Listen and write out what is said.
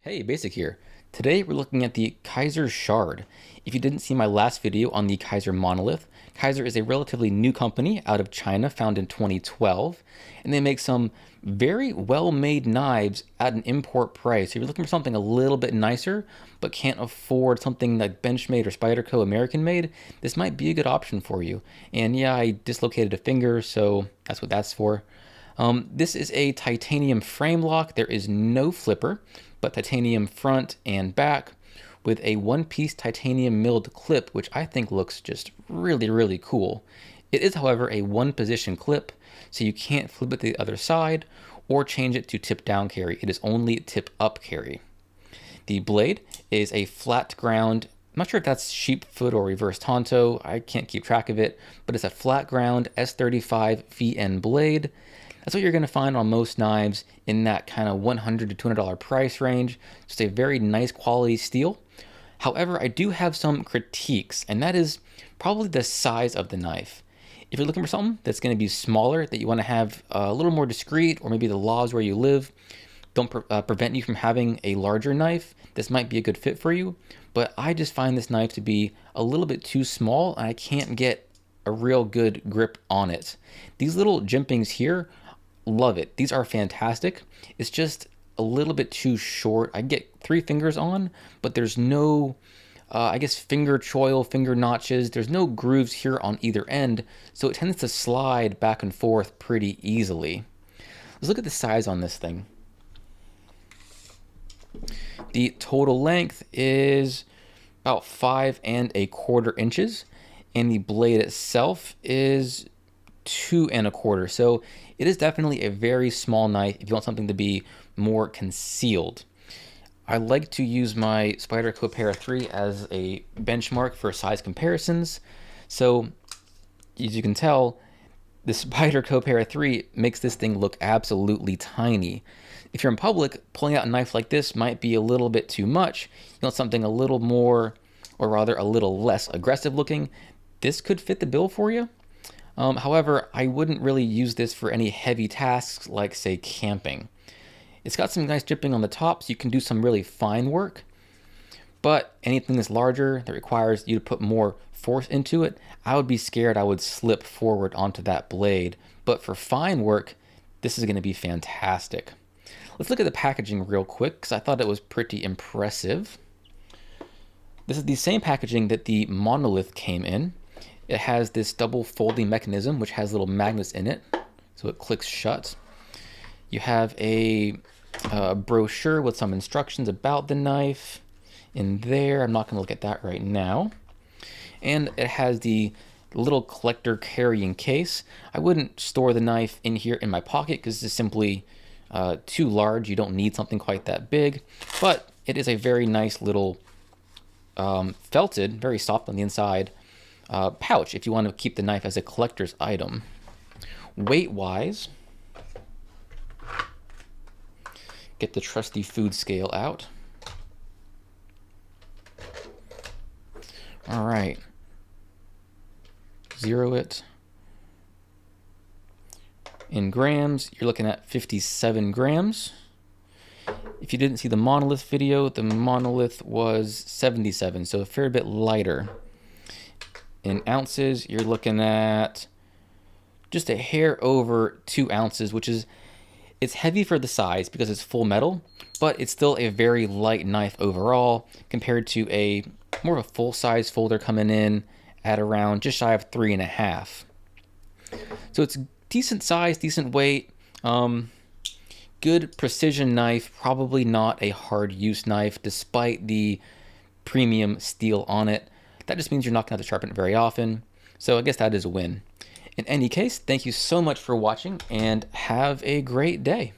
Hey, Basic here. Today we're looking at the Kizer Shard. If you didn't see my last video on the Kizer monolith, Kizer is a relatively new company out of China, found in 2012, and they make some very well-made knives at an import price. If you're looking for something a little bit nicer, but can't afford something like Benchmade or Spyderco American-made, this might be a good option for you. And yeah, I dislocated a finger, so that's what that's for. This is a titanium frame lock. There is no flipper, but titanium front and back with a one-piece titanium milled clip, which I think looks just really, really cool. It is, however, a one-position clip, so you can't flip it to the other side or change it to tip-down carry. It is only tip-up carry. The blade is a flat ground. I'm not sure if that's sheepfoot or reverse Tonto. I can't keep track of it, but it's a flat ground S35 VN blade. That's what you're going to find on most knives in that kind of $100 to $200 price range. Just a very nice quality steel. However, I do have some critiques, and that is probably the size of the knife. If you're looking for something that's going to be smaller, that you want to have a little more discreet, or maybe the laws where you live don't prevent you from having a larger knife, this might be a good fit for you. But I just find this knife to be a little bit too small, and I can't get a real good grip on it. These little jimpings here, love it. These are fantastic. It's just a little bit too short. I get 3 fingers on, but there's no, I guess, finger choil, finger notches. There's no grooves here on either end, so it tends to slide back and forth pretty easily. Let's look at the size on this thing. The total length is about 5¼ inches, and the blade itself is 2¼ so it is definitely a very small knife if you want something to be more concealed. I like to use my Spyderco Para 3 as a benchmark for size comparisons, so as you can tell, the Spyderco Para 3 makes this thing look absolutely tiny. If you're in public, pulling out a knife like this might be a little bit too much. You want something a little more, or rather a little less aggressive looking. This could fit the bill for you. However, I wouldn't really use this for any heavy tasks like, say, camping. It's got some nice dripping on the top, so you can do some really fine work. But anything that's larger, that requires you to put more force into it, I would be scared I would slip forward onto that blade. But for fine work, this is going to be fantastic. Let's look at the packaging real quick, because I thought it was pretty impressive. This is the same packaging that the monolith came in. It has this double folding mechanism, which has little magnets in it, so it clicks shut. You have a brochure with some instructions about the knife in there. I'm not going to look at that right now. And it has the little collector carrying case. I wouldn't store the knife in here in my pocket because this is simply too large. You don't need something quite that big, but it is a very nice little felted, very soft on the inside, pouch if you want to keep the knife as a collector's item. Weight-wise, get the trusty food scale out. All right, zero it. In grams, you're looking at 57 grams. If you didn't see the monolith video, the monolith was 77, so a fair bit lighter. In ounces, you're looking at just a hair over 2 ounces, which is, it's heavy for the size because it's full metal, but it's still a very light knife overall compared to a more of a full-size folder coming in at around just shy of 3½. So it's decent size, decent weight, good precision knife, probably not a hard use knife despite the premium steel on it. That just means you're not going to have to sharpen it very often. So I guess that is a win. In any case, thank you so much for watching and have a great day.